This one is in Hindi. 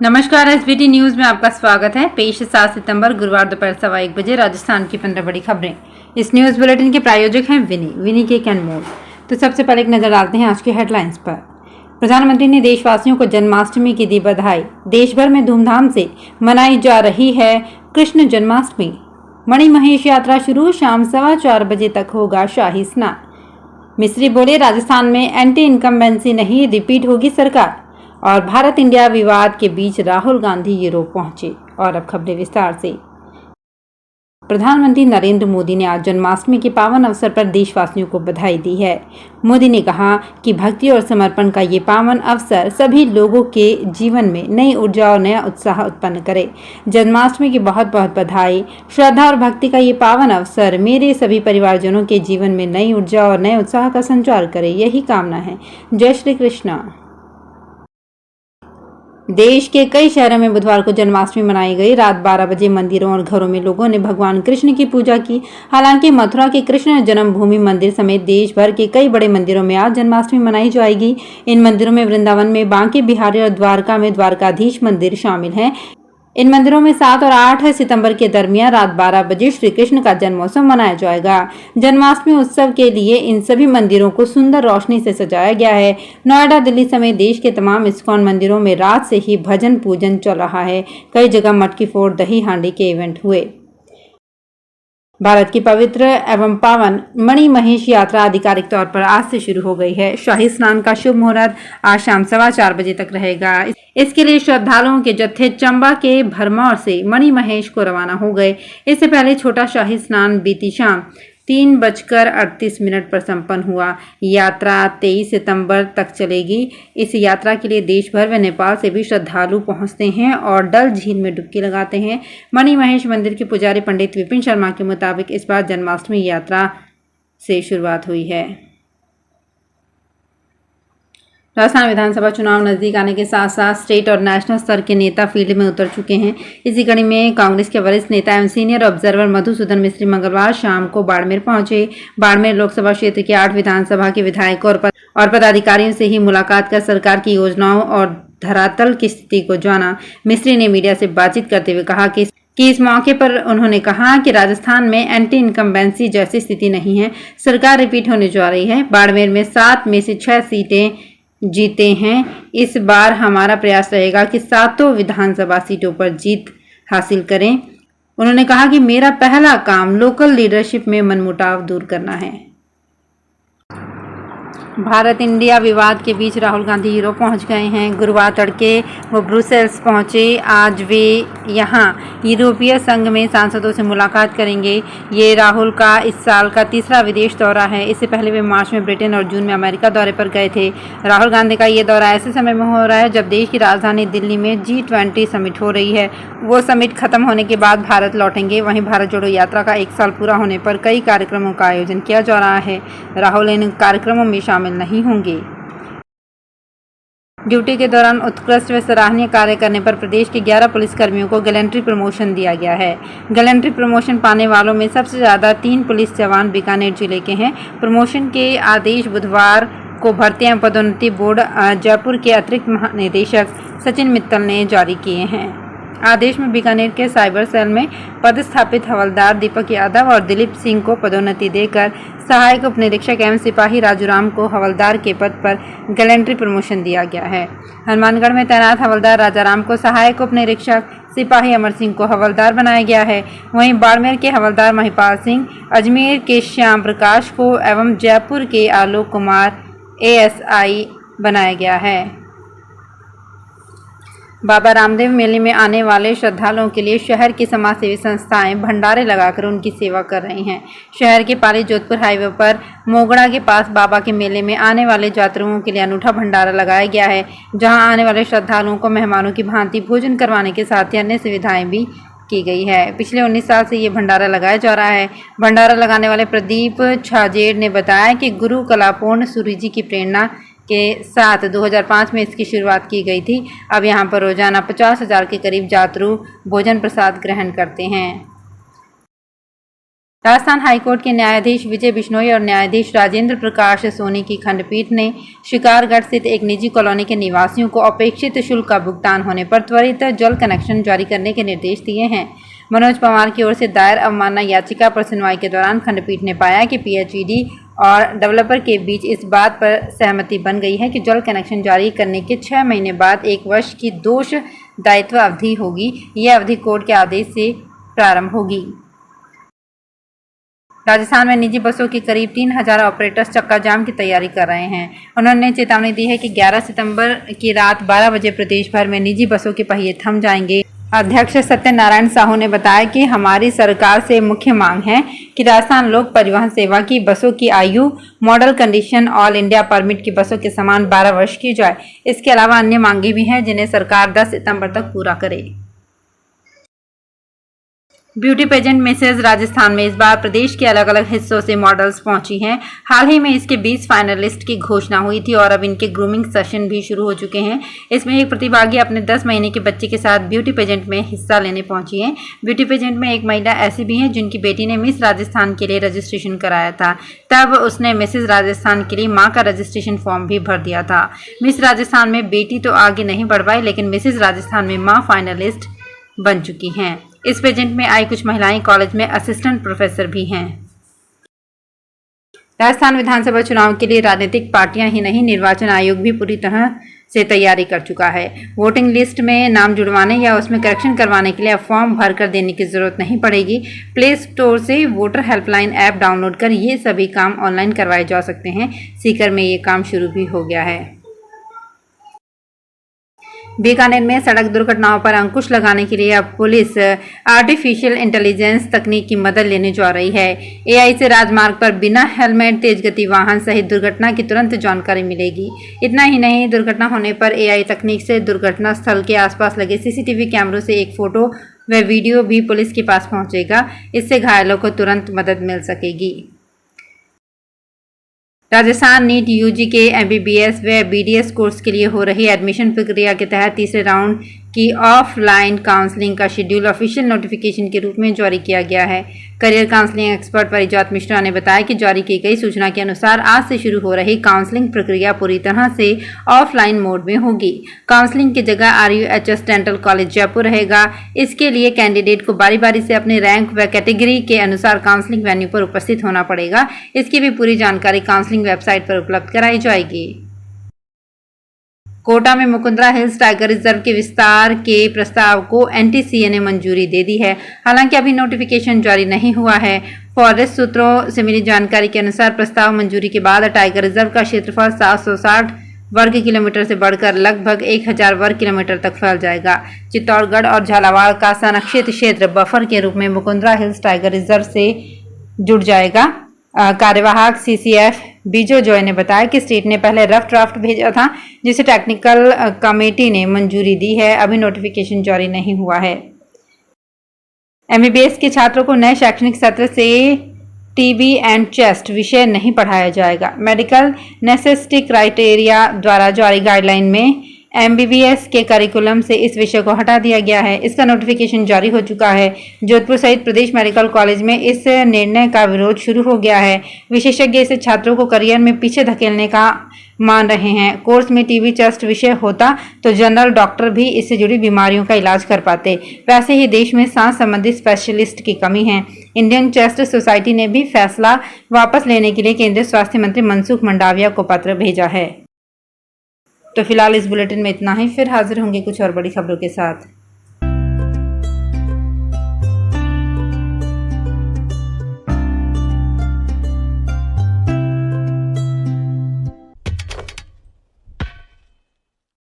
नमस्कार, एसबीटी न्यूज में आपका स्वागत है। पेश 7 सितंबर गुरुवार दोपहर 1:15 बजे राजस्थान की 15 बड़ी खबरें। इस न्यूज बुलेटिन के प्रायोजक हैं विनी के कैनमोल। तो सबसे पहले एक नजर डालते हैं आज की हेडलाइंस पर। प्रधानमंत्री ने देशवासियों को जन्माष्टमी की दी बधाई। देश भर में धूमधाम से मनाई जा रही है कृष्ण जन्माष्टमी। मणिमहेश यात्रा शुरू, शाम 4:15 बजे तक होगा शाही स्नान। मिस्री बोले, राजस्थान में एंटी इनकम्बेंसी नहीं, रिपीट होगी सरकार। और भारत इंडिया विवाद के बीच राहुल गांधी यूरोप पहुंचे। और अब खबरें विस्तार से। प्रधानमंत्री नरेंद्र मोदी ने आज जन्माष्टमी के पावन अवसर पर देशवासियों को बधाई दी है। मोदी ने कहा कि भक्ति और समर्पण का ये पावन अवसर सभी लोगों के जीवन में नई ऊर्जा और नया उत्साह उत्पन्न करे। जन्माष्टमी की बहुत बहुत बधाई। श्रद्धा और भक्ति का ये पावन अवसर मेरे सभी परिवारजनों के जीवन में नई ऊर्जा और नए उत्साह का संचार करे, यही कामना है। जय श्री कृष्ण। देश के कई शहरों में बुधवार को जन्माष्टमी मनाई गई। रात 12 बजे मंदिरों और घरों में लोगों ने भगवान कृष्ण की पूजा की। हालांकि मथुरा के कृष्ण जन्मभूमि मंदिर समेत देश भर के कई बड़े मंदिरों में आज जन्माष्टमी मनाई जाएगी। इन मंदिरों में वृंदावन में बांके बिहारी और द्वारका में द्वारकाधीश मंदिर शामिल हैं। इन मंदिरों में 7 और 8 सितंबर के दरमियान रात 12 बजे श्री कृष्ण का जन्मोत्सव मनाया जाएगा। जन्माष्टमी उत्सव के लिए इन सभी मंदिरों को सुंदर रोशनी से सजाया गया है। नोएडा, दिल्ली समेत देश के तमाम इस्कॉन मंदिरों में रात से ही भजन पूजन चल रहा है। कई जगह मटकी फोड़, दही हांडी के इवेंट हुए। भारत की पवित्र एवं पावन मणिमहेश यात्रा आधिकारिक तौर पर आज से शुरू हो गई है। शाही स्नान का शुभ मुहूर्त आज शाम 4:15 बजे तक रहेगा। इसके लिए श्रद्धालुओं के जत्थे चंबा के भरमौर से मणिमहेश को रवाना हो गए। इससे पहले छोटा शाही स्नान बीती शाम 3:38 पर संपन्न हुआ। यात्रा 23 सितंबर तक चलेगी। इस यात्रा के लिए देश भर व नेपाल से भी श्रद्धालु पहुंचते हैं और डल झील में डुबकी लगाते हैं। मणिमहेश मंदिर के पुजारी पंडित विपिन शर्मा के मुताबिक इस बार जन्माष्टमी यात्रा से शुरुआत हुई है। राजस्थान विधानसभा चुनाव नजदीक आने के साथ साथ स्टेट और नेशनल स्तर के नेता फील्ड में उतर चुके हैं। इसी कड़ी में कांग्रेस के वरिष्ठ नेता एवं सीनियर ऑब्जर्वर मधुसूदन मिस्त्री मंगलवार शाम को बाड़मेर पहुंचे। बाड़मेर लोकसभा क्षेत्र के 8 विधानसभा के विधायकों और पदाधिकारियों से ही मुलाकात कर सरकार की योजनाओं और धरातल की स्थिति को जाना। मिस्त्री ने मीडिया से बातचीत करते हुए कहा कि इस मौके पर उन्होंने कहा कि राजस्थान में एंटी इनकम्बेंसी जैसी स्थिति नहीं है, सरकार रिपीट होने जा रही है। बाड़मेर में 7 में से 6 सीटें जीते हैं। इस बार हमारा प्रयास रहेगा कि 7 विधानसभा सीटों पर जीत हासिल करें। उन्होंने कहा कि मेरा पहला काम लोकल लीडरशिप में मनमुटाव दूर करना है। भारत इंडिया विवाद के बीच राहुल गांधी यूरोप पहुंच गए हैं। गुरुवार तड़के वो ब्रुसेल्स पहुंचे। आज वे यहां यूरोपीय संघ में सांसदों से मुलाकात करेंगे। ये राहुल का इस साल का तीसरा विदेश दौरा है। इससे पहले वे मार्च में ब्रिटेन और जून में अमेरिका दौरे पर गए थे। राहुल गांधी का ये दौरा ऐसे समय में हो रहा है जब देश की राजधानी दिल्ली में G20 समिट हो रही है। वो समिट खत्म होने के बाद भारत लौटेंगे। वहीं भारत जोड़ो यात्रा का 1 साल पूरा होने पर कई कार्यक्रमों का आयोजन किया जा रहा है। राहुल इन कार्यक्रमों में शामिल नहीं होंगे। ड्यूटी के दौरान उत्कृष्ट व सराहनीय कार्य करने पर प्रदेश के 11 पुलिसकर्मियों को गैलेंट्री प्रमोशन दिया गया है। गैलेंट्री प्रमोशन पाने वालों में सबसे ज्यादा 3 पुलिस जवान बीकानेर जिले के हैं। प्रमोशन के आदेश बुधवार को भर्ती एवं पदोन्नति बोर्ड जयपुर के अतिरिक्त महानिदेशक सचिन मित्तल ने जारी किए हैं। आदेश में बीकानेर के साइबर सेल में पदस्थापित हवलदार दीपक यादव और दिलीप सिंह को पदोन्नति देकर सहायक उपनिरीक्षक एवं सिपाही राजूराम को हवलदार के पद पर गैलेंट्री प्रमोशन दिया गया है। हनुमानगढ़ में तैनात हवलदार राजाराम को सहायक उपनिरीक्षक, सिपाही अमर सिंह को हवलदार बनाया गया है। वहीं बाड़मेर के हवलदार महिपाल सिंह, अजमेर के श्याम प्रकाश को एवं जयपुर के आलोक कुमार ASI बनाया गया है। बाबा रामदेव मेले में आने वाले श्रद्धालुओं के लिए शहर की समाजसेवी संस्थाएं भंडारे लगाकर उनकी सेवा कर रही हैं। शहर के पाली जोधपुर हाईवे पर मोगड़ा के पास बाबा के मेले में आने वाले यात्रियों के लिए अनूठा भंडारा लगाया गया है, जहां आने वाले श्रद्धालुओं को मेहमानों की भांति भोजन करवाने के साथ ही अन्य सुविधाएं भी की गई है। पिछले 19 साल से ये भंडारा लगाया जा रहा है। भंडारा लगाने वाले प्रदीप छाजेड़ ने बताया कि गुरु कलापूर्ण सूरी जी की प्रेरणा के साथ 2005 में इसकी शुरुआत की गई थी। अब यहाँ पर रोजाना 50,000 के करीब यात्रु भोजन प्रसाद ग्रहण करते हैं। राजस्थान हाईकोर्ट के न्यायाधीश विजय बिश्नोई और न्यायाधीश राजेंद्र प्रकाश सोनी की खंडपीठ ने शिकारगढ़ स्थित एक निजी कॉलोनी के निवासियों को अपेक्षित शुल्क का भुगतान होने पर त्वरित जल कनेक्शन जारी करने के निर्देश दिए हैं। मनोज पवार की ओर से दायर अवमानना याचिका पर सुनवाई के दौरान खंडपीठ ने पाया कि पीएचईडी और डेवलपर के बीच इस बात पर सहमति बन गई है कि जल कनेक्शन जारी करने के 6 महीने बाद 1 वर्ष की दोष दायित्व अवधि होगी। यह अवधि कोर्ट के आदेश से प्रारंभ होगी। राजस्थान में निजी बसों के करीब 3000 ऑपरेटर्स चक्का जाम की तैयारी कर रहे हैं। उन्होंने चेतावनी दी है कि 11 सितंबर की रात 12 बजे प्रदेश भर में निजी बसों के पहिए थम जाएंगे। अध्यक्ष सत्यनारायण साहू ने बताया कि हमारी सरकार से मुख्य मांग है कि राजस्थान लोक परिवहन सेवा की बसों की आयु model condition all India permit की बसों के समान 12 वर्ष की जाए। इसके अलावा अन्य मांगे भी हैं जिन्हें सरकार 10 सितंबर तक पूरा करे। ब्यूटी पेजेंट मिसेज राजस्थान में इस बार प्रदेश के अलग अलग हिस्सों से मॉडल्स पहुंची हैं। हाल ही में इसके 20 फाइनलिस्ट की घोषणा हुई थी और अब इनके ग्रूमिंग सेशन भी शुरू हो चुके हैं। इसमें एक प्रतिभागी अपने 10 महीने के बच्चे के साथ ब्यूटी पेजेंट में हिस्सा लेने पहुंची है। ब्यूटी पेजेंट में एक महिला ऐसी भी है जिनकी बेटी ने मिस राजस्थान के लिए रजिस्ट्रेशन कराया था। तब उसने मिसेज राजस्थान के लिए माँ का रजिस्ट्रेशन फॉर्म भी भर दिया था। मिस राजस्थान में बेटी तो आगे नहीं बढ़ पाई, लेकिन मिसेज राजस्थान में माँ फाइनलिस्ट बन चुकी हैं। इस पेजेंट में आई कुछ महिलाएं कॉलेज में असिस्टेंट प्रोफेसर भी हैं। राजस्थान विधानसभा चुनाव के लिए राजनीतिक पार्टियां ही नहीं, निर्वाचन आयोग भी पूरी तरह से तैयारी कर चुका है। वोटिंग लिस्ट में नाम जुड़वाने या उसमें करेक्शन करवाने के लिए अब फॉर्म भर कर देने की जरूरत नहीं पड़ेगी। प्ले स्टोर से वोटर हेल्पलाइन ऐप डाउनलोड कर ये सभी काम ऑनलाइन करवाए जा सकते हैं। सीकर में ये काम शुरू भी हो गया है। बीकानेर में सड़क दुर्घटनाओं पर अंकुश लगाने के लिए अब पुलिस आर्टिफिशियल इंटेलिजेंस तकनीक की मदद लेने जा रही है। एआई से राजमार्ग पर बिना हेलमेट तेज गति वाहन सहित दुर्घटना की तुरंत जानकारी मिलेगी। इतना ही नहीं, दुर्घटना होने पर एआई तकनीक से दुर्घटना स्थल के आसपास लगे सीसीटीवी कैमरों से एक फोटो व वीडियो भी पुलिस के पास पहुंचेगा। इससे घायलों को तुरंत मदद मिल सकेगी। राजस्थान नीट यूजी के एमबीबीएस व बीडीएस कोर्स के लिए हो रही एडमिशन प्रक्रिया के तहत तीसरे राउंड की ऑफलाइन काउंसलिंग का शेड्यूल ऑफिशियल नोटिफिकेशन के रूप में जारी किया गया है। करियर काउंसलिंग एक्सपर्ट परिजात मिश्रा ने बताया कि जारी की गई सूचना के अनुसार आज से शुरू हो रही काउंसलिंग प्रक्रिया पूरी तरह से ऑफलाइन मोड में होगी। काउंसलिंग की जगह RUHS डेंटल कॉलेज जयपुर रहेगा। इसके लिए कैंडिडेट को बारी बारी से अपने रैंक व कैटेगरी के अनुसार काउंसलिंग वेन्यू पर उपस्थित होना पड़ेगा। इसकी भी पूरी जानकारी काउंसलिंग वेबसाइट पर उपलब्ध कराई जाएगी। कोटा में मुकुंदरा हिल्स टाइगर रिजर्व के विस्तार के प्रस्ताव को NTCA ने मंजूरी दे दी है। हालांकि अभी नोटिफिकेशन जारी नहीं हुआ है। फॉरेस्ट सूत्रों से मिली जानकारी के अनुसार प्रस्ताव मंजूरी के बाद टाइगर रिजर्व का क्षेत्रफल 760 वर्ग किलोमीटर से बढ़कर लगभग 1000 वर्ग किलोमीटर तक फैल जाएगा। चित्तौड़गढ़ और झालावाड़ का संरक्षित क्षेत्र बफर के रूप में मुकुंदरा हिल्स टाइगर रिजर्व से जुड़ जाएगा। कार्यवाहक CCF बीजो जॉय ने बताया कि स्टेट ने पहले रफ ड्राफ्ट भेजा था, जिसे टेक्निकल कमेटी ने मंजूरी दी है। अभी नोटिफिकेशन जारी नहीं हुआ है। MBBS के छात्रों को नए शैक्षणिक सत्र से TB एंड चेस्ट विषय नहीं पढ़ाया जाएगा। मेडिकल नेसेसिटी क्राइटेरिया द्वारा जारी गाइडलाइन में MBBS के करिकुलम से इस विषय को हटा दिया गया है। इसका नोटिफिकेशन जारी हो चुका है। जोधपुर सहित प्रदेश मेडिकल कॉलेज में इस निर्णय का विरोध शुरू हो गया है। विशेषज्ञ इसे छात्रों को करियर में पीछे धकेलने का मान रहे हैं। कोर्स में TB चेस्ट विषय होता तो जनरल डॉक्टर भी इससे जुड़ी बीमारियों का इलाज कर पाते। वैसे ही देश में सांस संबंधी स्पेशलिस्ट की कमी है। इंडियन चेस्ट सोसाइटी ने भी फैसला वापस लेने के लिए केंद्रीय स्वास्थ्य मंत्री मनसुख मंडाविया को पत्र भेजा है। तो फिलहाल इस बुलेटिन में इतना ही। फिर हाजिर होंगे कुछ और बड़ी खबरों के साथ।